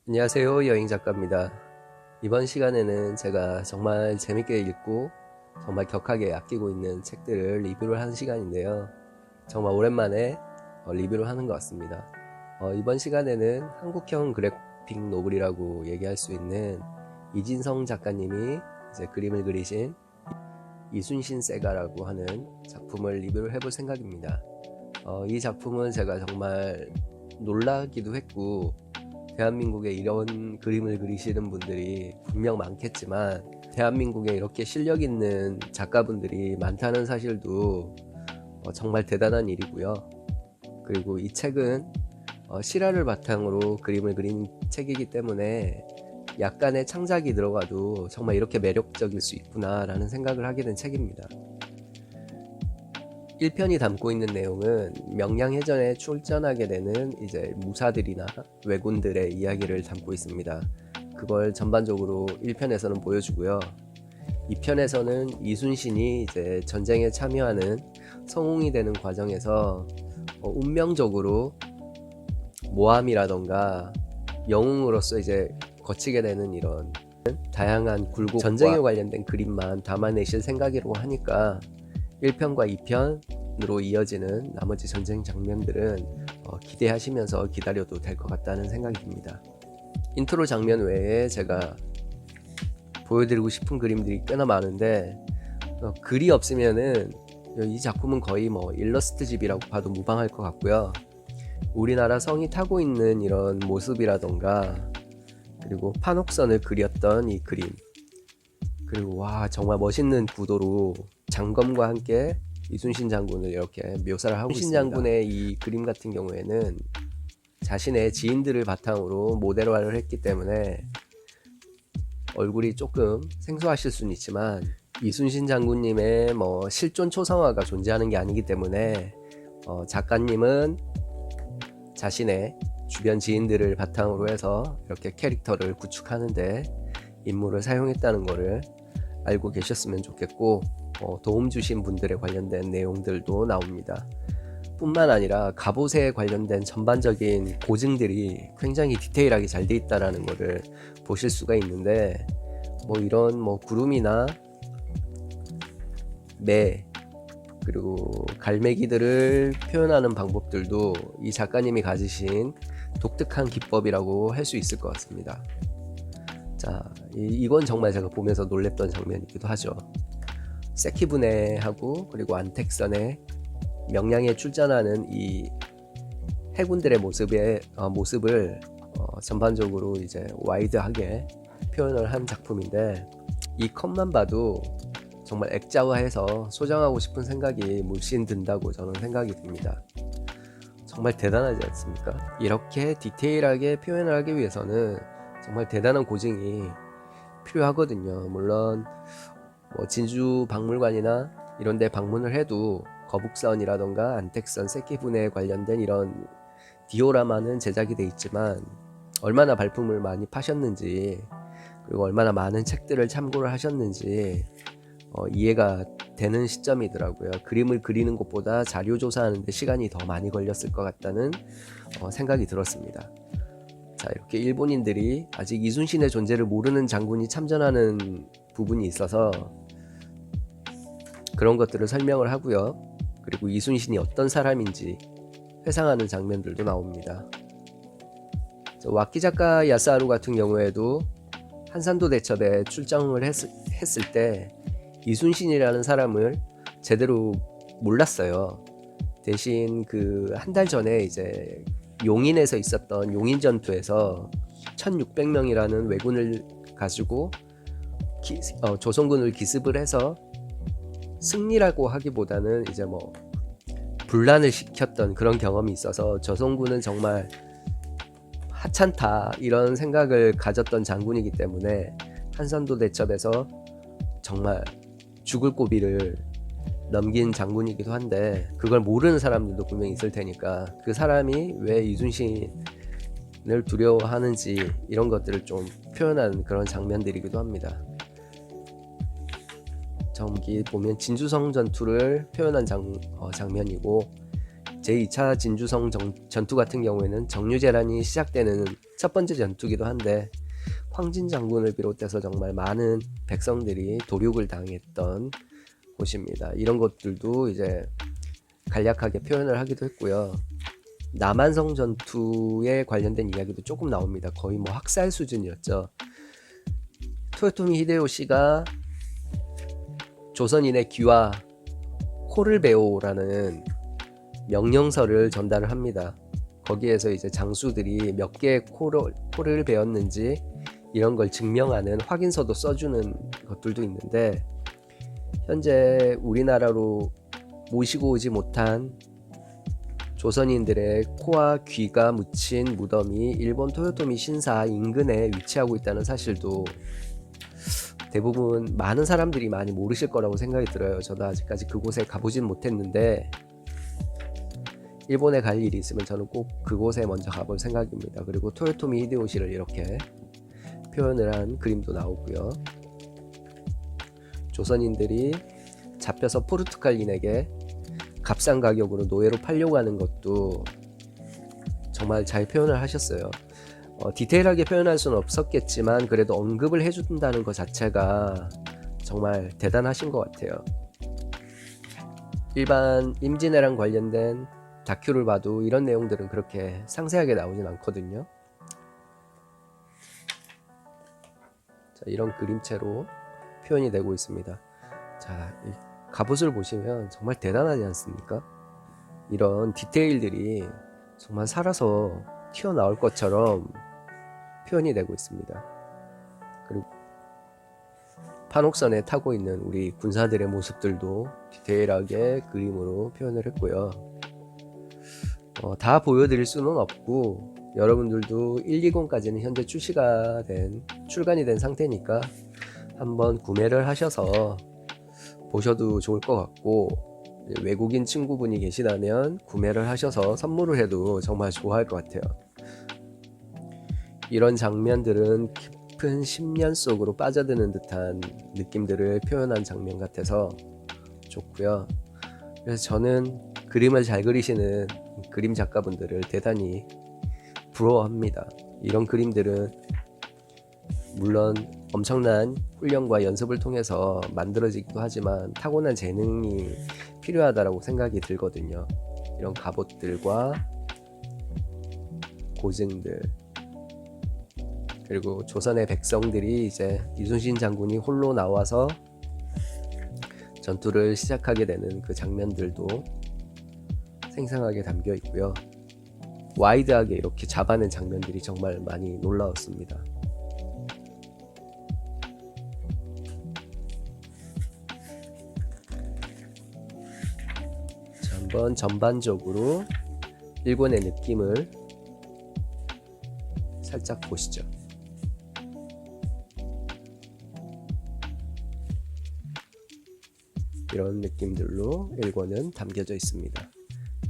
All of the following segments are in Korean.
안녕하세요, 여행 작가입니다. 이번 시간에는 제가 정말 재밌게 읽고 정말 격하게 아끼고 있는 책들을 리뷰를 하는 시간인데요. 정말 오랜만에 리뷰를 하는 것 같습니다. 이번 시간에는 한국형 그래픽 노블이라고 얘기할 수 있는 이진성 작가님이 이제 그림을 그리신 이순신 세가라고 하는 작품을 리뷰를 해볼 생각입니다. 이 작품은 제가 정말 놀라기도 했고, 대한민국에 이런 그림을 그리시는 분들이 분명 많겠지만 대한민국에 이렇게 실력 있는 작가분들이 많다는 사실도 정말 대단한 일이고요. 그리고 이 책은 실화를 바탕으로 그림을 그린 책이기 때문에 약간의 창작이 들어가도 정말 이렇게 매력적일 수 있구나 라는 생각을 하게 된 책입니다. 1편이 담고 있는 내용은 명량해전에 출전하게 되는 이제 무사들이나 왜군들의 이야기를 담고 있습니다. 그걸 전반적으로 1편에서는 보여주고요. 2편에서는 이순신이 이제 전쟁에 참여하는 성웅이 되는 과정에서 운명적으로 모함이라던가 영웅으로서 이제 거치게 되는 이런 다양한 굴곡과 전쟁에 관련된 그림만 담아내실 생각이라고 하니까 1편과 2편으로 이어지는 나머지 전쟁 장면들은 기대하시면서 기다려도 될 것 같다는 생각이 듭니다. 인트로 장면 외에 제가 보여드리고 싶은 그림들이 꽤나 많은데 글이 없으면은 이 작품은 거의 일러스트집이라고 봐도 무방할 것 같고요. 우리나라 성이 타고 있는 이런 모습이라던가 그리고 판옥선을 그렸던 이 그림, 그리고 와 정말 멋있는 구도로 장검과 함께 이순신 장군을 이렇게 묘사를 하고 있습니다. 이순신 장군의 이 그림 같은 경우에는 자신의 지인들을 바탕으로 모델화를 했기 때문에 얼굴이 조금 생소하실 수는 있지만 이순신 장군님의 실존 초상화가 존재하는 게 아니기 때문에 작가님은 자신의 주변 지인들을 바탕으로 해서 이렇게 캐릭터를 구축하는데 인물을 사용했다는 것을 알고 계셨으면 좋겠고, 도움 주신 분들에 관련된 내용들도 나옵니다. 뿐만 아니라 갑옷에 관련된 전반적인 고증들이 굉장히 디테일하게 잘 돼 있다는 것을 보실 수가 있는데, 이런 구름이나 매 그리고 갈매기들을 표현하는 방법들도 이 작가님이 가지신 독특한 기법이라고 할 수 있을 것 같습니다. 자, 이건 정말 제가 보면서 놀랬던 장면이기도 하죠. 세키분해하고 그리고 안택선의 명량에 출전하는 이 해군들의 모습을 전반적으로 이제 와이드하게 표현을 한 작품인데, 이 컷만 봐도 정말 액자화해서 소장하고 싶은 생각이 물씬 든다고 저는 생각이 듭니다. 정말 대단하지 않습니까? 이렇게 디테일하게 표현을 하기 위해서는 정말 대단한 고증이 필요하거든요. 물론 진주 박물관이나 이런 데 방문을 해도 거북선이라던가 안택선, 세키분해에 관련된 이런 디오라마는 제작이 돼 있지만 얼마나 발품을 많이 파셨는지, 그리고 얼마나 많은 책들을 참고를 하셨는지 이해가 되는 시점이더라고요. 그림을 그리는 것보다 자료 조사하는 데 시간이 더 많이 걸렸을 것 같다는 생각이 들었습니다. 자, 이렇게 일본인들이 아직 이순신의 존재를 모르는 장군이 참전하는 부분이 있어서 그런 것들을 설명을 하고요. 그리고 이순신이 어떤 사람인지 회상하는 장면들도 나옵니다. 왁기 작가 야스하루 같은 경우에도 한산도 대첩에 출정을 했을 때 이순신이라는 사람을 제대로 몰랐어요. 대신 그 한 달 전에 이제 용인에서 있었던 용인 전투에서 1600명이라는 왜군을 가지고 조선군을 기습을 해서 승리라고 하기보다는 이제 분란을 시켰던 그런 경험이 있어서 조선군은 정말 하찮다 이런 생각을 가졌던 장군이기 때문에 한산도 대첩에서 정말 죽을 고비를 넘긴 장군이기도 한데, 그걸 모르는 사람들도 분명히 있을 테니까 그 사람이 왜 이순신을 두려워하는지 이런 것들을 좀 표현한 그런 장면들이기도 합니다. 저기 보면 진주성 전투를 표현한 장면이고, 제2차 진주성 전투 같은 경우에는 정유재란이 시작되는 첫 번째 전투기도 한데 황진 장군을 비롯해서 정말 많은 백성들이 도륙을 당했던 곳입니다. 이런 것들도 이제 간략하게 표현을 하기도 했고요. 남한성 전투에 관련된 이야기도 조금 나옵니다. 거의 뭐 학살 수준이었죠. 토요토미 히데요시가 조선인의 귀와 코를 베오라는 명령서를 전달을 합니다. 거기에서 이제 장수들이 몇 개의 코를 베었는지 이런 걸 증명하는 확인서도 써주는 것들도 있는데, 현재 우리나라로 모시고 오지 못한 조선인들의 코와 귀가 묻힌 무덤이 일본 토요토미 신사 인근에 위치하고 있다는 사실도 대부분 많은 사람들이 많이 모르실 거라고 생각이 들어요. 저도 아직까지 그곳에 가보진 못했는데 일본에 갈 일이 있으면 저는 꼭 그곳에 먼저 가볼 생각입니다. 그리고 토요토미 히데요시를 이렇게 표현을 한 그림도 나오고요. 조선인들이 잡혀서 포르투갈인에게 값싼 가격으로 노예로 팔려고 하는 것도 정말 잘 표현을 하셨어요. 디테일하게 표현할 수는 없었겠지만 그래도 언급을 해준다는 것 자체가 정말 대단하신 것 같아요. 일반 임진왜란 관련된 다큐를 봐도 이런 내용들은 그렇게 상세하게 나오진 않거든요. 자, 이런 그림체로 표현이 되고 있습니다. 자, 이 갑옷을 보시면 정말 대단하지 않습니까? 이런 디테일들이 정말 살아서 튀어나올 것처럼 표현이 되고 있습니다. 그리고 판옥선에 타고 있는 우리 군사들의 모습들도 디테일하게 그림으로 표현을 했고요. 다 보여드릴 수는 없고 여러분들도 120까지는 현재 출간이 된 상태니까 한번 구매를 하셔서 보셔도 좋을 것 같고, 외국인 친구분이 계시다면 구매를 하셔서 선물을 해도 정말 좋아할 것 같아요. 이런 장면들은 깊은 심연 속으로 빠져드는 듯한 느낌들을 표현한 장면 같아서 좋고요. 그래서 저는 그림을 잘 그리시는 그림 작가분들을 대단히 부러워합니다. 이런 그림들은 물론 엄청난 훈련과 연습을 통해서 만들어지기도 하지만 타고난 재능이 필요하다고 생각이 들거든요. 이런 갑옷들과 고증들, 그리고 조선의 백성들이 이제 이순신 장군이 홀로 나와서 전투를 시작하게 되는 그 장면들도 생생하게 담겨 있고요. 와이드하게 이렇게 잡아낸 장면들이 정말 많이 놀라웠습니다. 자, 한번 전반적으로 일본의 느낌을 살짝 보시죠. 이런 느낌들로 일권은 담겨져 있습니다.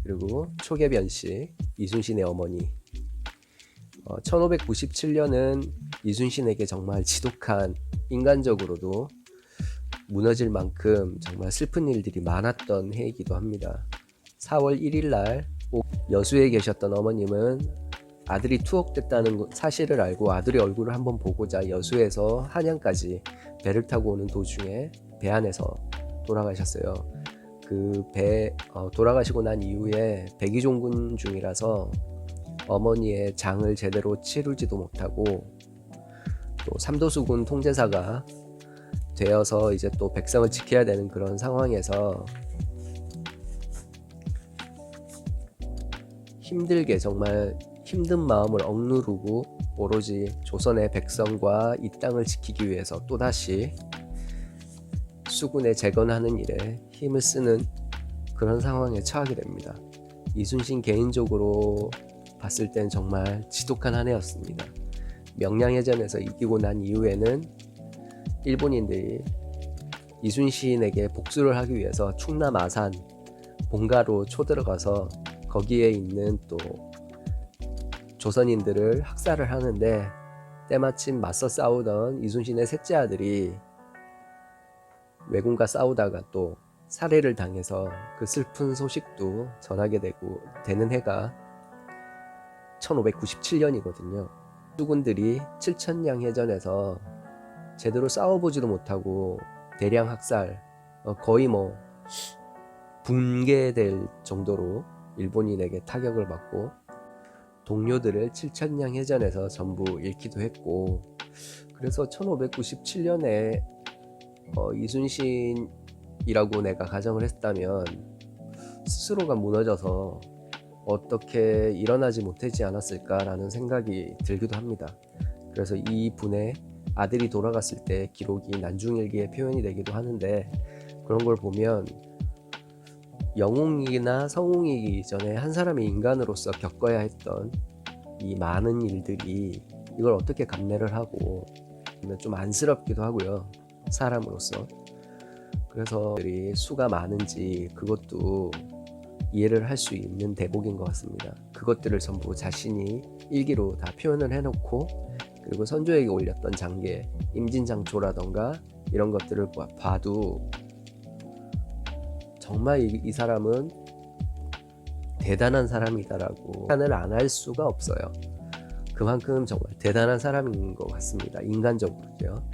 그리고 초계변식, 이순신의 어머니. 1597년은 이순신에게 정말 지독한, 인간적으로도 무너질 만큼 정말 슬픈 일들이 많았던 해이기도 합니다. 4월 1일 날 여수에 계셨던 어머님은 아들이 투옥됐다는 사실을 알고 아들의 얼굴을 한번 보고자 여수에서 한양까지 배를 타고 오는 도중에 배 안에서 돌아가셨어요. 그 돌아가시고 난 이후에 백의종군 중이라서 어머니의 장을 제대로 치르지도 못하고 또 삼도수군 통제사가 되어서 이제 또 백성을 지켜야 되는 그런 상황에서 힘들게 정말 힘든 마음을 억누르고 오로지 조선의 백성과 이 땅을 지키기 위해서 또다시 수군에 재건하는 일에 힘을 쓰는 그런 상황에 처하게 됩니다. 이순신 개인적으로 봤을 땐 정말 지독한 한 해였습니다. 명량해전에서 이기고 난 이후에는 일본인들이 이순신에게 복수를 하기 위해서 충남 아산 본가로 쳐들어가서 거기에 있는 또 조선인들을 학살을 하는데, 때마침 맞서 싸우던 이순신의 셋째 아들이 왜군과 싸우다가 또 살해를 당해서 그 슬픈 소식도 전하게 되는 해가 1597년이거든요. 수군들이 칠천량 해전에서 제대로 싸워보지도 못하고 대량 학살, 거의 뭐 붕괴될 정도로 일본인에게 타격을 받고 동료들을 칠천량 해전에서 전부 잃기도 했고, 그래서 1597년에 이순신이라고 내가 가정을 했다면 스스로가 무너져서 어떻게 일어나지 못하지 않았을까라는 생각이 들기도 합니다. 그래서 이 분의 아들이 돌아갔을 때 기록이 난중일기에 표현이 되기도 하는데, 그런 걸 보면 영웅이나 성웅이기 전에 한 사람의 인간으로서 겪어야 했던 이 많은 일들이 이걸 어떻게 감내를 하고 좀 안쓰럽기도 하고요, 사람으로서. 그래서 수가 많은지 그것도 이해를 할 수 있는 대목인 것 같습니다. 그것들을 전부 자신이 일기로 다 표현을 해놓고, 그리고 선조에게 올렸던 장계, 임진장초라던가 이런 것들을 봐도 정말 이 사람은 대단한 사람이다라고 판단을 안 할 수가 없어요. 그만큼 정말 대단한 사람인 것 같습니다. 인간적으로요.